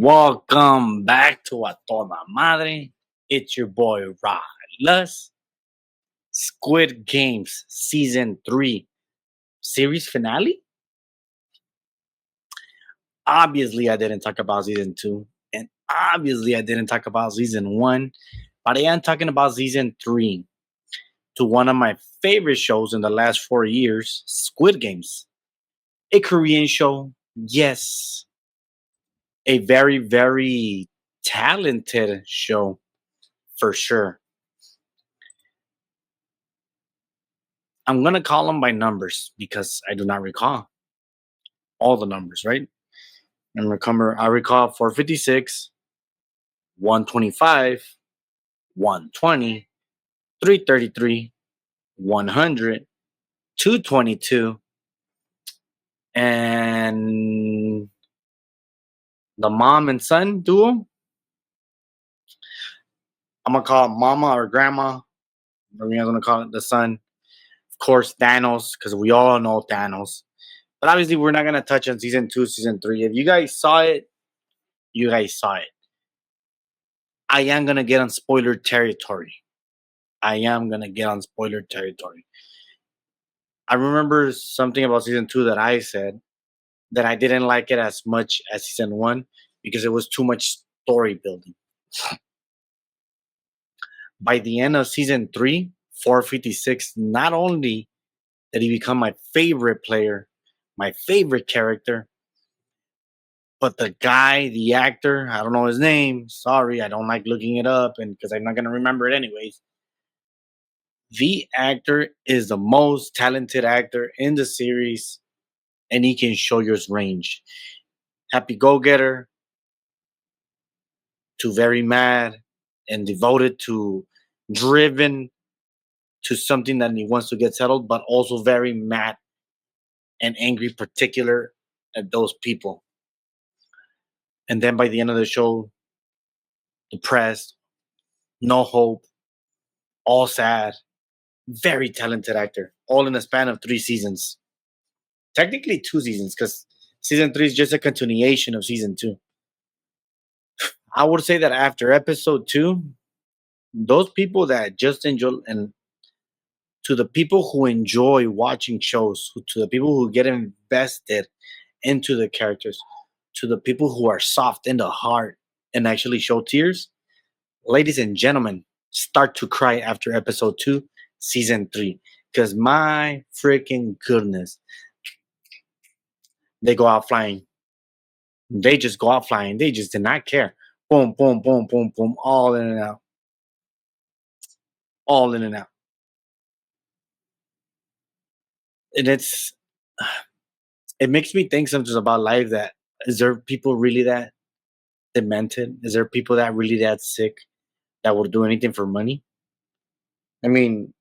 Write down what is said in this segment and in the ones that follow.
Welcome back to A Toda Madre. It's your boy Lus. Squid Games Season 3 series finale. Obviously, I didn't talk about Season 2. And obviously, I didn't talk about Season 1. But I am talking about Season 3 to one of my favorite shows in the last 4 years, Squid Games. A Korean show. Yes. A very, very talented show for sure. I'm gonna call them by numbers because I do not recall all the numbers, right? I recall 456, 125, 120, 333, 100, 222, and the mom and son duo. I'm gonna call it Mama or Grandma. We're gonna call it the son. Of course, Thanos, because we all know Thanos. But obviously, we're not gonna touch on season 2, season 3. If you guys saw it, you guys saw it. I am gonna get on spoiler territory. I am gonna get on spoiler territory. I remember something about season 2 that I said that I didn't like it as much as season 1 because it was too much story building. By the end of season 3, 456, not only did he become my favorite player, my favorite character, but the guy, the actor, I don't know his name. Sorry, I don't like looking it up, and because I'm not gonna remember it anyways. The actor is the most talented actor in the series, and he can show you his range. Happy go getter to very mad and devoted to driven to something that he wants to get settled, but also very mad and angry, particular at those people. And then by the end of the show, depressed, no hope, all sad. Very talented actor, all in a span of 3 seasons. Technically 2 seasons, because season 3 is just a continuation of season 2. I would say that after episode 2, those people that just enjoy, and to the people who enjoy watching shows, to the people who get invested into the characters, to the people who are soft in the heart and actually show tears, ladies and gentlemen, start to cry after episode 2, season 3. Because my freaking goodness, they go out flying. They just go out flying. They just did not care. Boom, boom, boom, boom, boom, all in and out. All in and out. And it makes me think sometimes about life, that is there people really that demented? Is there people that really that sick that would do anything for money? I mean,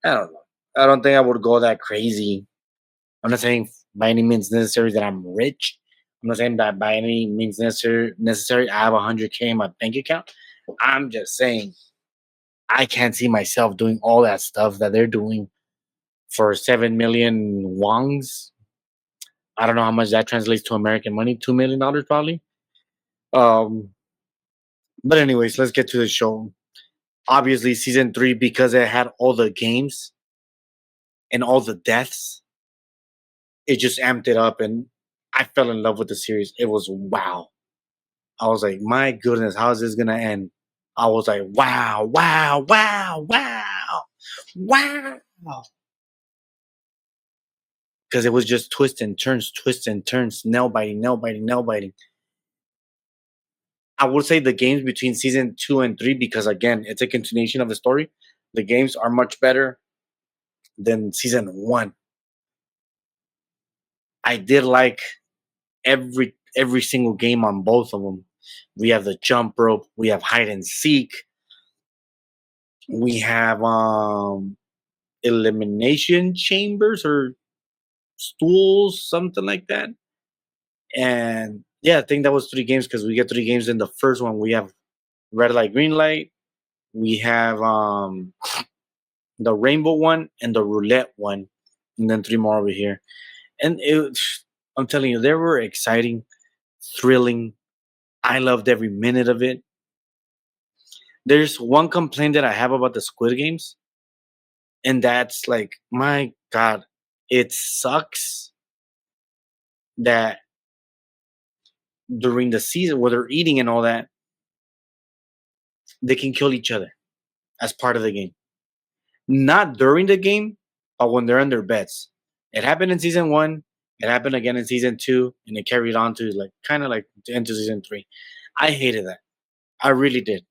I don't know. I don't think I would go that crazy. I'm not saying by any means necessary that I'm rich. I'm not saying that by any means necessary I have 100K in my bank account. I'm just saying I can't see myself doing all that stuff that they're doing for 7 million wongs. I don't know how much that translates to American money. $2 million probably. Um, but anyways, let's get to the show. Obviously, season 3, because it had all the games and all the deaths, it just amped it up, and I fell in love with the series. It was wow. I was like, my goodness, how is this gonna end? I was like, wow, wow, wow, wow, wow. Because it was just twists and turns, nail biting, nail biting, nail biting. I would say the games between season 2 and 3, because again, it's a continuation of the story. The games are much better than season 1. I did like every single game on both of them. We have the jump rope, we have hide and seek, we have elimination chambers or stools, something like that. And yeah, I think that was 3 games, because we get 3 games in the first one. We have red light, green light. We have the rainbow one and the roulette one, and then 3 more over here. And I'm telling you, they were exciting, thrilling, I loved every minute of it. There's one complaint that I have about the Squid Games, and that's like, my God, it sucks that during the season where they're eating and all that, they can kill each other as part of the game. Not during the game, but when they're in their beds. It happened in season one. It happened again in season two, and it carried on to like kind of like into season three. I hated that. I really did.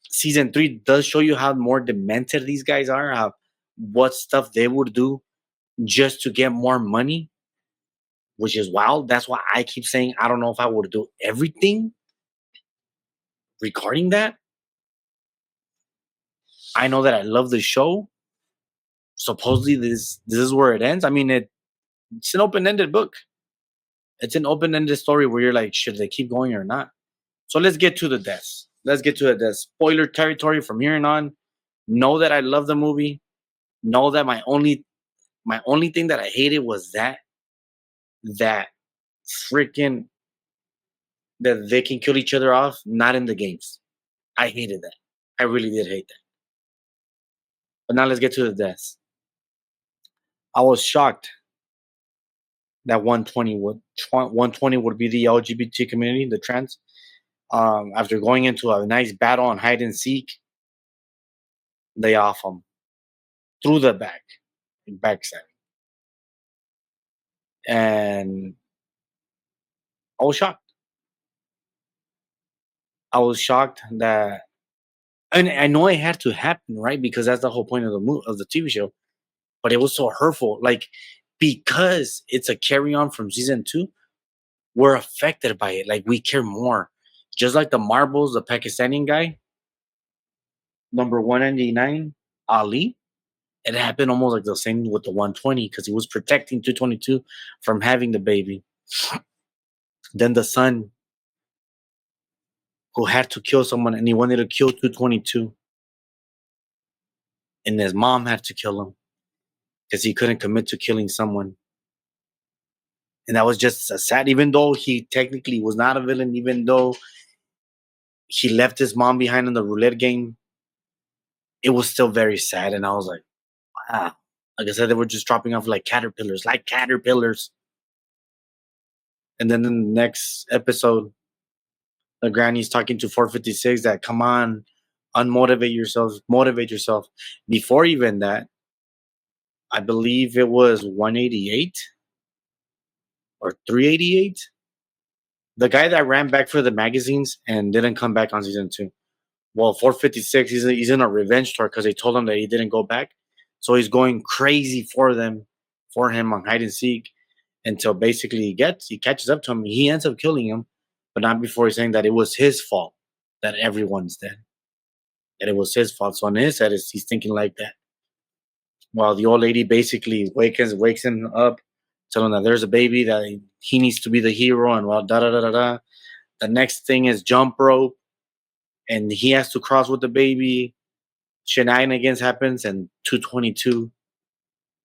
Season three does show you how more demented these guys are, how what stuff they would do just to get more money, which is wild. That's why I keep saying I don't know if I would do everything regarding that. I know that I love the show. Supposedly this is where it ends. I mean it's an open ended book. It's an open ended story where you're like, should they keep going or not? So let's get to the deaths. Let's get to the deaths. Spoiler territory from here on. Know that I love the movie. Know that my only thing that I hated was that freaking that they can kill each other off, not in the games. I hated that. I really did hate that. But now let's get to the deaths. I was shocked that 120 would be the LGBT community, the trans. After going into a nice battle on hide and seek, they off them through the backside, and I was shocked. I was shocked that, and I know it had to happen, right? Because that's the whole point of the TV show. But it was so hurtful, like because it's a carry on from season two. We're affected by it, like we care more. Just like the marbles, the Pakistani guy, number 199, Ali. It happened almost like the same with the 120 because he was protecting 222 from having the baby. Then the son who had to kill someone and he wanted to kill 222, and his mom had to kill him because he couldn't commit to killing someone. And that was just a sad, even though he technically was not a villain, even though he left his mom behind in the roulette game, it was still very sad. And I was like, wow. Like I said, they were just dropping off like caterpillars, like caterpillars. And then in the next episode, the granny's talking to 456 that, come on, unmotivate yourself, motivate yourself. Before even that, I believe it was 188 or 388. The guy that ran back for the magazines and didn't come back on season two. Well, 456, he's in a revenge tour because they told him that he didn't go back. So he's going crazy for him on hide and seek until basically he catches up to him. He ends up killing him, but not before he's saying that it was his fault that everyone's dead. That it was his fault. So on his head, he's thinking like that. While the old lady basically wakes him up, telling him that there's a baby, that he needs to be the hero, and well, da da da da da. The next thing is jump rope, and he has to cross with the baby. Shenanigans happens, and 222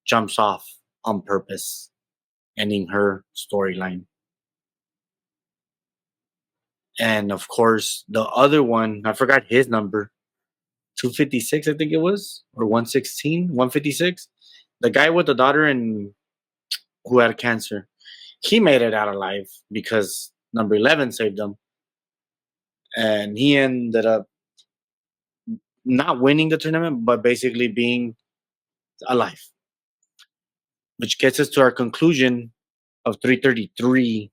jumps off on purpose, ending her storyline. And of course, the other one, I forgot his number, 256, I think it was, or 116, 156. The guy with the daughter and who had cancer, he made it out alive because number 11 saved him. And he ended up not winning the tournament, but basically being alive, which gets us to our conclusion of 333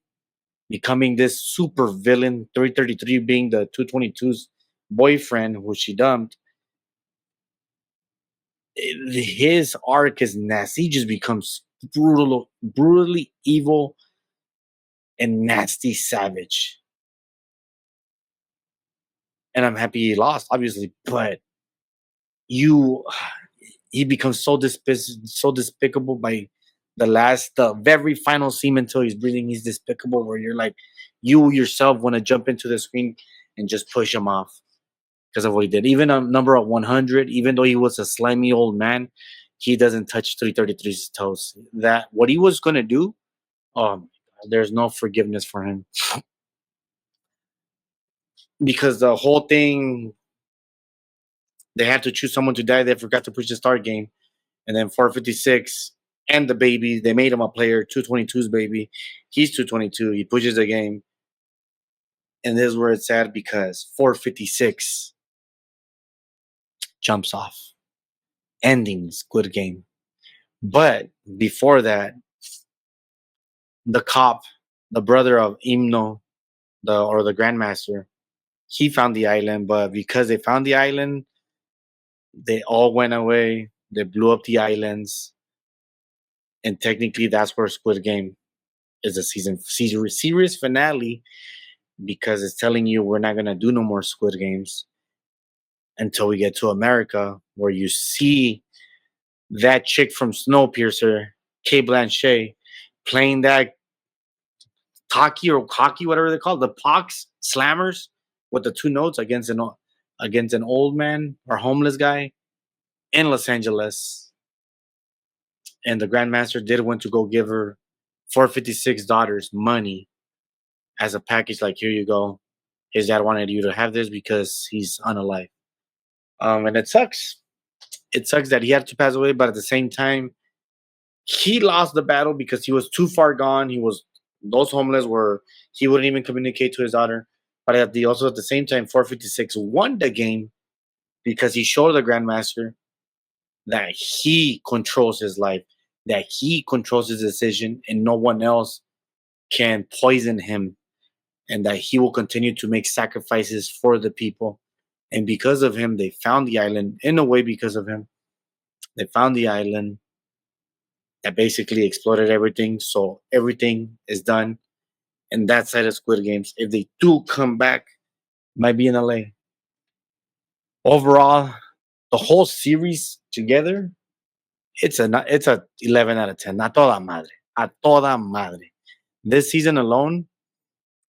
becoming this super villain. 333 being the 222's boyfriend who she dumped. His arc is nasty. He just becomes brutally evil and nasty savage. And I'm happy he lost, obviously, but you he becomes so despicable by the very final scene until he's breathing. He's despicable where you're like, you yourself want to jump into the screen and just push him off because of what he did. Even a number of 100, even though he was a slimy old man, he doesn't touch 333's toes. That what he was gonna do, oh my God, There's no forgiveness for him because the whole thing, they had to choose someone to die. They forgot to push the start game, and then 456 and the baby, they made him a player. 222's baby, he's 222. He pushes the game, and this is where it's sad because 456 jumps off, ending Squid Game. But before that, the cop, the brother of Imno, the Grandmaster, he found the island. But because they found the island, they all went away. They blew up the islands, and technically, that's where Squid Game is a series finale because it's telling you we're not gonna do no more Squid Games until we get to America, where you see that chick from Snowpiercer, Kay Blanchett, playing that hockey or hockey, whatever they call it, the pox slammers with the two notes against an old man or homeless guy in Los Angeles. And the Grandmaster did want to go give her 456 daughters money as a package, like here you go. His dad wanted you to have this because he's unalive. And it sucks. It sucks that he had to pass away, but at the same time, he lost the battle because he was too far gone. He was those homeless were he wouldn't even communicate to his daughter. But at the same time, 456 won the game because he showed the Grandmaster that he controls his life, that he controls his decision, and no one else can poison him, and that he will continue to make sacrifices for the people. And because of him, they found the island. In a way, because of him, they found the island that basically exploded everything. So everything is done. And that side of Squid Games, if they do come back, might be in LA. Overall, the whole series together, it's a 11 out of 10. A toda madre. A toda madre. This season alone,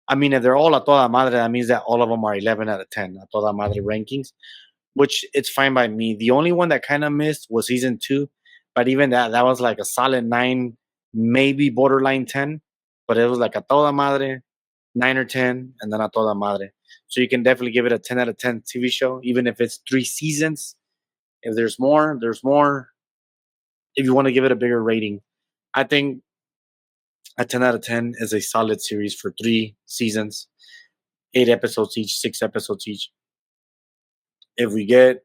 I mean, if they're all a toda madre, that means that all of them are 11 out of 10. A toda madre rankings, which it's fine by me. The only one that kind of missed was season 2, but even that was like a solid 9, maybe borderline 10. But it was like a toda madre, 9 or 10, and then a toda madre. So you can definitely give it a 10 out of 10 TV show, even if it's 3 seasons. If there's more, there's more. If you want to give it a bigger rating, I think a 10 out of 10 is a solid series for 3 seasons, 8 episodes each, 6 episodes each. If we get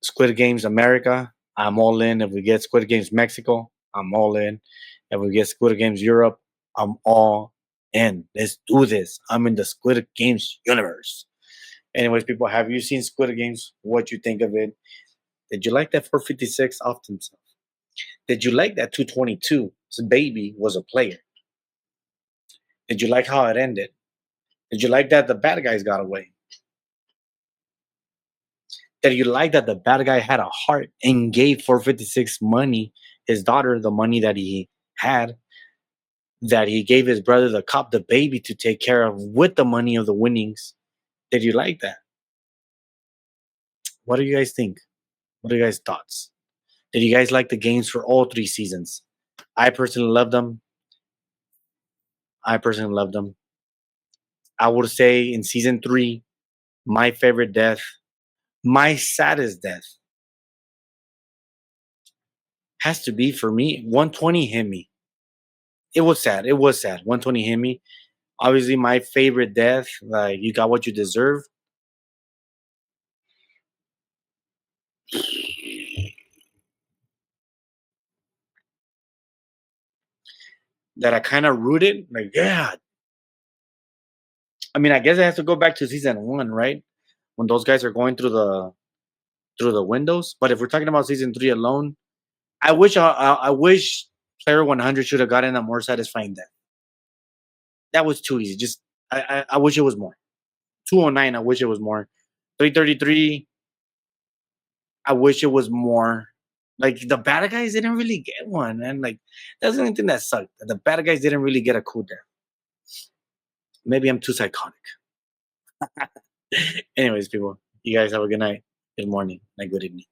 Squid Games America, I'm all in. If we get Squid Games Mexico, I'm all in. If we get Squid Games Europe, I'm all in. Let's do this. I'm in the Squid Games universe. Anyways, people, have you seen Squid Games? What you think of it? Did you like that 456 often stuff? Did you like that 222? Baby was a player. Did you like how it ended? Did you like that the bad guys got away? Did you like that the bad guy had a heart and gave 456 money, his daughter, the money that he had, that he gave his brother, the cop, the baby to take care of with the money of the winnings? Did you like that? What do you guys think? What are you guys' thoughts? Did you guys like the games for all 3 seasons? I personally loved them. I personally loved them. I would say in season 3, my favorite death, my saddest death, has to be for me 120 hit me. It was sad. It was sad. 120 hit me. Obviously, my favorite death, like you got what you deserve. That I kind of rooted. Like, yeah. I mean, I guess it has to go back to season 1, right? When those guys are going through the windows. But if we're talking about season 3 alone, I wish Player 100 should have gotten a more satisfying death. That was too easy. Just I wish it was more. 209, I wish it was more. 333, I wish it was more. Like the bad guys didn't really get one, and like that's the only thing that sucked. The bad guys didn't really get a cool death. Maybe I'm too psychotic. Anyways, people, you guys have a good night, good morning, and good evening.